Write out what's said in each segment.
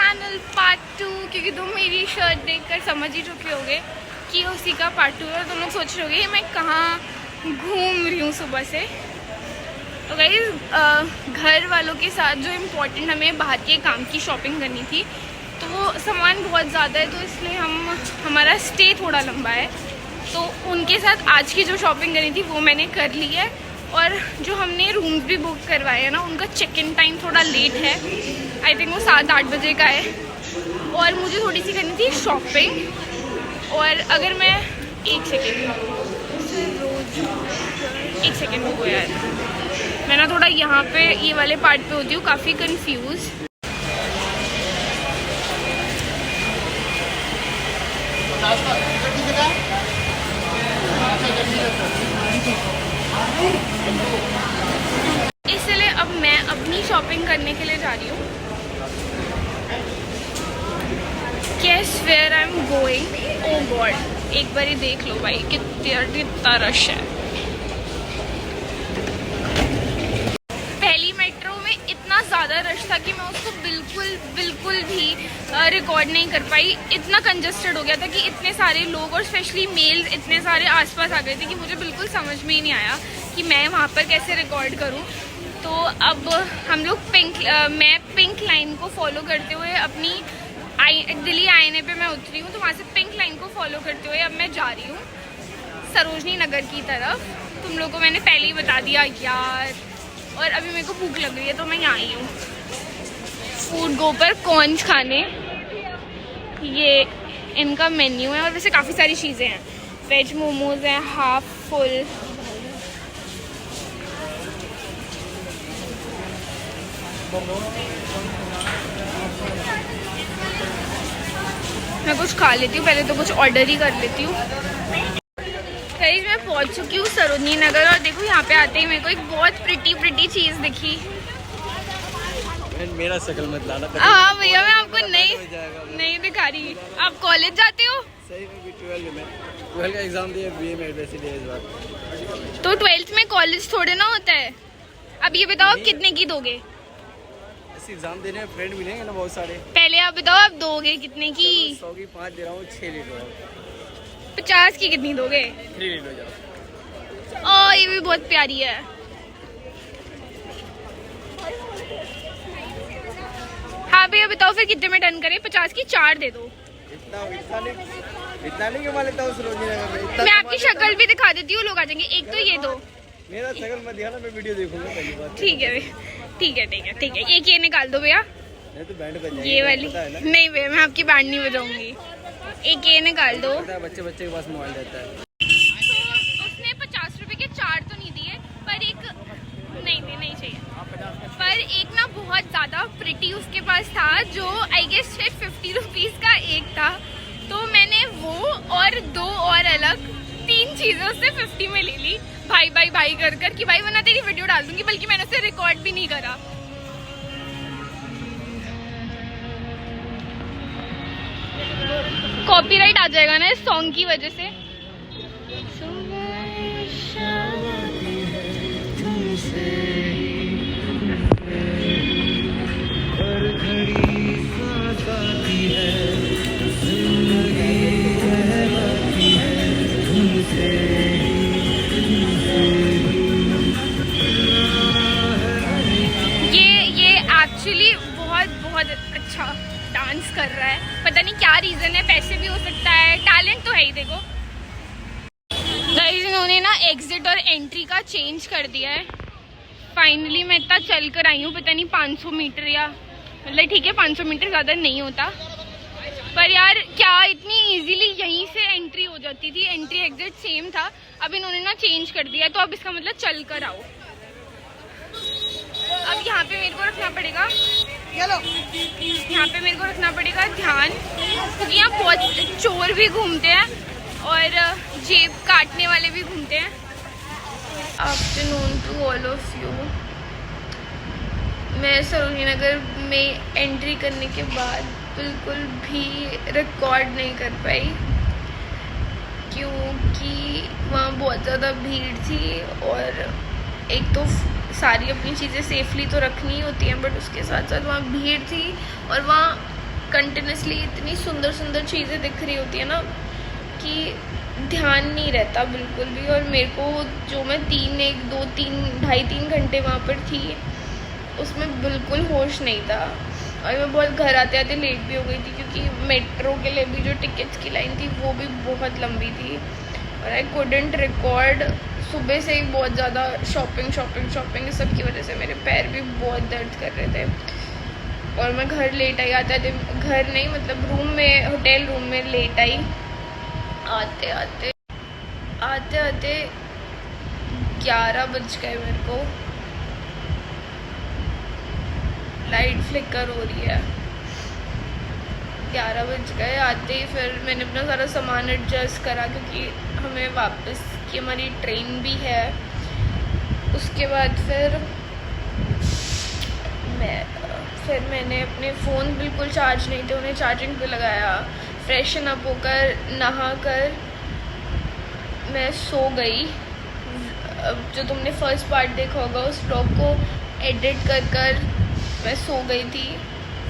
Channel part 2, क्योंकि तुम मेरी शर्ट देखकर समझ ही चुके होगे कि उसी का पार्ट 2 है। तुम लोग सोच रहे होगे मैं कहाँ घूम रही हूँ सुबह से। तो गाइस घर वालों के साथ जो इम्पोर्टेंट हमें बाहर के काम की शॉपिंग करनी थी, तो वो सामान बहुत ज़्यादा है, तो इसलिए हमारा स्टे थोड़ा लंबा है। तो उनके साथ आज की जो शॉपिंग करनी थी वो मैंने कर ली है। और जो हमने रूम्स भी बुक करवाए हैं ना, उनका चेक इन टाइम थोड़ा लेट है। आई थिंक वो 7-8 बजे का है। और मुझे थोड़ी सी करनी थी शॉपिंग। और अगर मैं एक सेकेंड रुको यार, मैं ना थोड़ा यहाँ पे ये वाले पार्ट पे होती हूँ काफ़ी कंफ्यूज। इसलिए अब मैं अपनी शॉपिंग करने के लिए जा रही हूँ। Guess where I am going. Oh God, एक बार ही देख लो भाई कितना रश है। पहली मेट्रो में इतना ज़्यादा रश था कि मैं उसको बिल्कुल भी रिकॉर्ड नहीं कर पाई। इतना कंजस्टेड हो गया था कि इतने सारे लोग और स्पेशली मेल्स इतने सारे आसपास आ गए थे कि मुझे बिल्कुल समझ में ही नहीं आया कि मैं वहाँ पर कैसे रिकॉर्ड करूँ। तो अब हम लोग मैं पिंक लाइन को फॉलो करते हुए अपनी दिल्ली आईने पे मैं उतरी हूँ, तो वहाँ से पिंक लाइन को फॉलो करते हुए अब मैं जा रही हूँ सरोजनी नगर की तरफ। तुम लोगों को मैंने पहले ही बता दिया यार। और अभी मेरे को भूख लग रही है तो मैं यहाँ आई हूँ फूड गो पर कॉर्न्स खाने। ये इनका मेन्यू है और वैसे काफ़ी सारी चीज़ें हैं। वेज मोमोज हैं हाफ फुल, मैं कुछ खा लेती हूँ, पहले तो कुछ ऑर्डर ही कर लेती हूँ। कहीं मैं पहुँच चुकी हूँ सरोजनी नगर और देखो यहाँ पे आते ही मेरे को एक बहुत प्रिटी चीज़ दिखी। मेरा शक्ल मत लाना। हाँ भैया, मैं आपको नहीं दिखा रही। आप कॉलेज जाते हो? सही में 12 का एग्जाम दिया, बीए में वैसे दिया इस बार। तो 12th में कॉलेज थोड़े ना होता है। अब ये बताओ आप कितने की दोगे? एग्जाम देने में फ्रेंड मिलेंगे ना बहुत सारे। पहले आप बताओ आप दोगे कितने की? 100 की 5 दे रहा हूँ, 6 ले लो। 50 की कितनी दोगे? 3 ले लो जाओ। ओ ये भी बहुत प्यारी है। हाँ भैया बताओ फिर कितने में डन करें? 50 की 4 दे दो। इतना नहीं कमा लेता हूँ सरोजनी नगर में। मैं आपकी शक्ल भी दिखा देती हूँ, लोग आ जाएंगे। एक तो ये दो। मेरा शक्ल मत दिखाना, मैं वीडियो देखूंगा पहली बार। ठीक है एक ये निकाल दो भैया। तो बैंड बजाएंगे, ये वाली नहीं भैया, मैं आपकी बैंड नहीं बजाऊंगी। एक ये निकाल दो। बच्चे के पास मोबाइल रहता है। तो उसने 50 रुपए के 4 तो नहीं दिए, पर एक नहीं चाहिए। पर एक ना बहुत ज्यादा प्रिटी उसके पास था जो आई गेस 50 रुपीज का एक था। तो मैंने वो और 2 और अलग 3 चीजें उससे 50 में ले ली। भाई कर कि भाई वरना तेरी वीडियो डाल दूंगी, बल्कि मैंने उसे रिकॉर्ड भी नहीं करा। कॉपीराइट आ जाएगा ना इस सॉन्ग की वजह से। ये एक्चुअली बहुत अच्छा डांस कर रहा है। पता नहीं क्या रीजन है, पैसे भी हो सकता है, टैलेंट तो है ही। देखो गाइस, इन्होंने ना एग्जिट और एंट्री का चेंज कर दिया है। फाइनली मैं इतना चल कर आई हूँ, पता नहीं 500 मीटर या मतलब ठीक है 500 मीटर ज़्यादा नहीं होता, पर यार क्या इतनी इजीली यहीं से एंट्री हो जाती थी। एंट्री एग्जिट सेम था, अब इन्होंने ना चेंज कर दिया है, तो अब इसका मतलब चल कर आओ। अब यहाँ पे मेरे को रखना पड़ेगा ध्यान, क्योंकि यहाँ बहुत चोर भी घूमते हैं और जेब काटने वाले भी घूमते हैं। Afternoon to all of you. मैं सरोजनी नगर में एंट्री करने के बाद बिल्कुल भी रिकॉर्ड नहीं कर पाई, क्योंकि वहाँ बहुत ज़्यादा भीड़ थी। और एक तो सारी अपनी चीज़ें सेफली तो रखनी ही होती हैं, बट उसके साथ साथ वहाँ भीड़ थी और वहाँ कंटिन्यूसली इतनी सुंदर सुंदर चीज़ें दिख रही होती है ना कि ध्यान नहीं रहता बिल्कुल भी। और मेरे को जो मैं 2-3 घंटे वहाँ पर थी उसमें बिल्कुल होश नहीं था। और मैं बहुत घर आते आते लेट भी हो गई थी क्योंकि मेट्रो के लिए भी जो टिकट्स की लाइन थी वो भी बहुत लंबी थी। और आई कुडंट रिकॉर्ड, सुबह से ही बहुत ज़्यादा शॉपिंग इस सब की वजह से मेरे पैर भी बहुत दर्द कर रहे थे। और मैं घर लेट आई, आते घर नहीं मतलब रूम में, होटल रूम में लेट आई। आते आते 11 बज गए मेरे को। लाइट फ्लिकर हो रही है, 11 बज गए। आते ही फिर मैंने अपना सारा सामान एडजस्ट करा क्योंकि हमें वापस की हमारी ट्रेन भी है। उसके बाद फिर मैंने अपने फ़ोन बिल्कुल चार्ज नहीं थे, उन्हें चार्जिंग पे लगाया। फ्रेशन अप होकर नहा कर मैं सो गई। जो तुमने फर्स्ट पार्ट देखा होगा उस व्लॉग को एडिट कर मैं सो गई थी।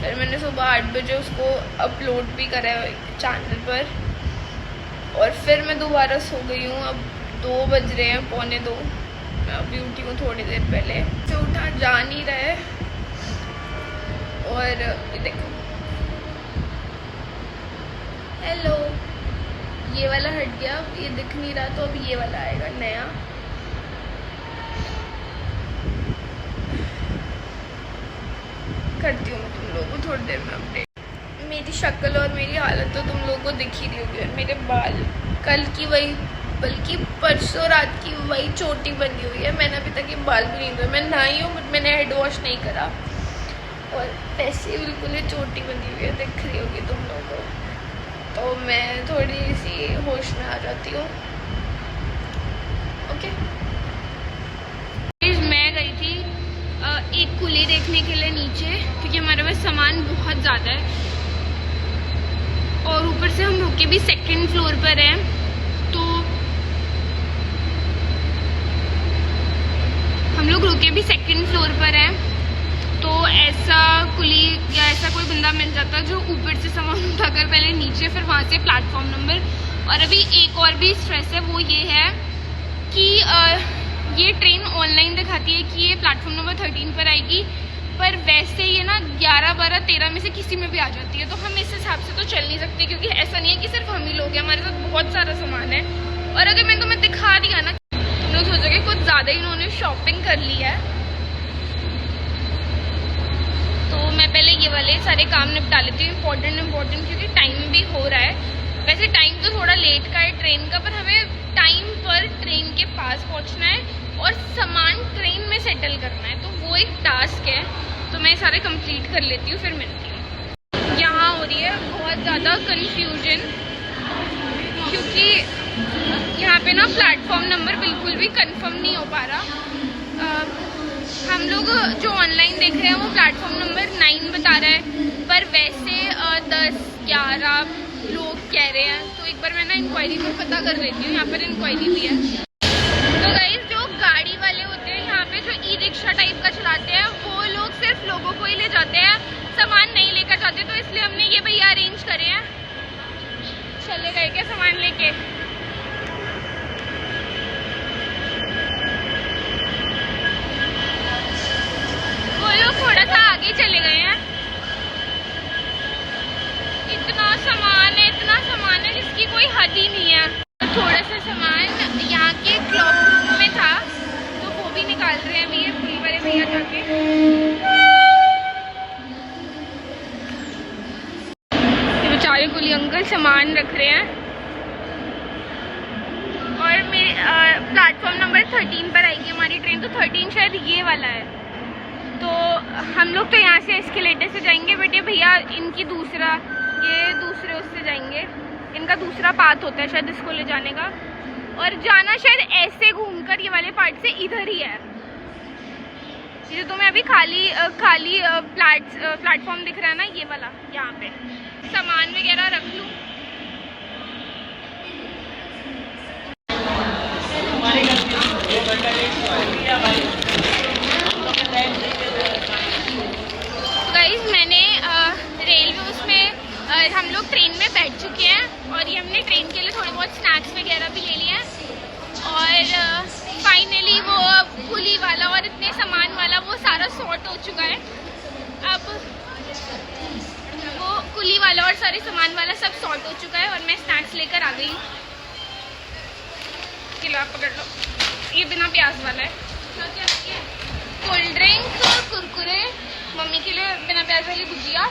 फिर मैंने सुबह 8 बजे उसको अपलोड भी करा है चैनल पर। और फिर मैं दोबारा सो गई हूँ। अब 2 बज रहे हैं, 1:45। मैं अभी उठी हूँ थोड़ी देर पहले से, उठा जा नहीं रहा है। और देखो, हेलो, ये वाला हट गया, ये दिख नहीं रहा, तो अब ये वाला आएगा नया। करती हूँ मैं तुम लोगों को थोड़ी देर में अपडेट। मेरी शक्ल और मेरी हालत तो तुम लोगों को दिख ही रही होगी। और मेरे बाल कल की वही, बल्कि परसों रात की वही चोटी बनी हुई है। मैंने अभी तक ये बाल भी नहीं धोए। मैं नहाई हूँ बट मैंने हेड वॉश नहीं करा। और वैसे बिल्कुल ये चोटी बनी हुई है, दिख रही होगी तुम लोगों को। तो मैं थोड़ी सी होश में आ जाती हूँ। ओके, मैं गई थी एक कुली देखने के लिए नीचे, क्योंकि हमारे पास सामान बहुत ज़्यादा है। और ऊपर से हम रुके भी 2nd फ्लोर पर हैं, तो हम लोग रुके भी 2nd फ्लोर पर हैं। तो ऐसा कुली या ऐसा कोई बंदा मिल जाता जो ऊपर से सामान उठाकर पहले नीचे, फिर वहाँ से प्लेटफॉर्म नंबर। और अभी एक और भी स्ट्रेस है, वो ये है कि ये ट्रेन ऑनलाइन दिखाती है कि ये प्लेटफॉर्म नंबर 13 पर आएगी, पर वैसे ये ना 11, 12, 13 में से किसी में भी आ जाती है। तो हम इस हिसाब से तो चल नहीं सकते, क्योंकि ऐसा नहीं है कि सिर्फ हम ही लोग हैं, हमारे साथ बहुत सारा सामान है। और अगर मैंने तुम्हें दिखा दिया ना, तुम लोग सोचोगे कुछ ज़्यादा ही इन्होंने शॉपिंग कर ली है। तो मैं पहले ये वाले सारे काम निपटा लेती हूँ, इम्पोर्टेंट, क्योंकि टाइम भी हो रहा है। वैसे टाइम तो थोड़ा लेट का है ट्रेन का, पर हमें टाइम पर ट्रेन के पास पहुँचना है और सामान ट्रेन में सेटल करना है। तो वो एक टास्क है, तो मैं सारे कंप्लीट कर लेती हूँ, फिर मिलती हूँ। यहाँ हो रही है बहुत ज़्यादा कन्फ्यूजन, क्योंकि यहाँ पे ना प्लेटफॉर्म नंबर बिल्कुल भी कंफर्म नहीं हो पा रहा। हम लोग जो ऑनलाइन देख रहे हैं वो प्लेटफॉर्म नंबर 9 बता रहा है, पर वैसे 10, 11 लोग कह रहे हैं। तो एक बार मैं ना इंक्वायरी पर पता कर लेती हूँ, यहाँ पर इंक्वायरी भी है। तो गाइस, जो गाड़ी वाले होते हैं यहाँ पे, जो ई-रिक्शा टाइप का चलाते हैं, वो लोग सिर्फ लोगों को ही ले जाते हैं, सामान नहीं लेकर जाते। तो इसलिए हमने ये भैया अरेंज करे हैं। चले गए क्या सामान लेके? वो लोग थोड़ा सा आगे चले गए हैं। इतना सामान है जिसकी कोई हद ही नहीं है। थोड़ा सा सामान यहाँ के क्लॉक रूम में था, तो वो भी निकाल रहे हैं अभी ये फुल वाले भैया जाके। ये बेचारे कुली अंकल सामान रख रहे हैं। और मेरे प्लेटफॉर्म नंबर 13 पर आएगी हमारी ट्रेन। तो 13 शायद ये वाला है। तो हम लोग तो यहाँ से एस्केलेटर से जाएंगे, बट ये भैया इनकी ये दूसरे उससे जाएंगे। इनका दूसरा पाथ होता है शायद इसको ले जाने का, और जाना शायद ऐसे घूमकर ये वाले पार्ट से इधर ही है। ये तो मैं अभी खाली प्लेटफॉर्म दिख रहा है ना, ये वाला, यहाँ पे सामान वगैरह रख लूँ। गाइस, मैंने रेलवे उसमें और हम लोग ट्रेन में बैठ चुके हैं और ये हमने ट्रेन के लिए थोड़े बहुत स्नैक्स वगैरह भी ले लिए हैं और फाइनली वो कुली वाला और इतने सामान वाला वो सारा सॉर्ट हो चुका है। अब वो कुली वाला और सारे सामान वाला सब सॉर्ट हो चुका है और मैं स्नैक्स लेकर आ गई हूँ। किलो आप पकड़ लो, ये बिना प्याज वाला है। कोल्ड ड्रिंक, कुरकुरे, मम्मी के लिए बिना प्याज वाली भुजिया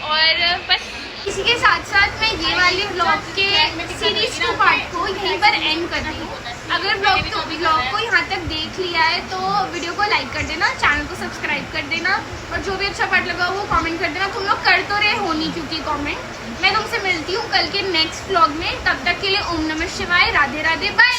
और बस। इसी के साथ साथ मैं ये वाले व्लॉग के सीरीज 2 पार्ट को यहीं पर एंड कर रही हूँ। अगर व्लॉग को यहाँ तक देख लिया है तो वीडियो को लाइक कर देना, चैनल को सब्सक्राइब कर देना और जो भी अच्छा पार्ट लगा वो कमेंट कर देना। तुम लोग कर तो रहे हो नहीं क्योंकि कमेंट। मैं तुमसे मिलती हूँ कल के नेक्स्ट व्लॉग में, तब तक के लिए ओम नमः शिवाय, राधे राधे, बाय।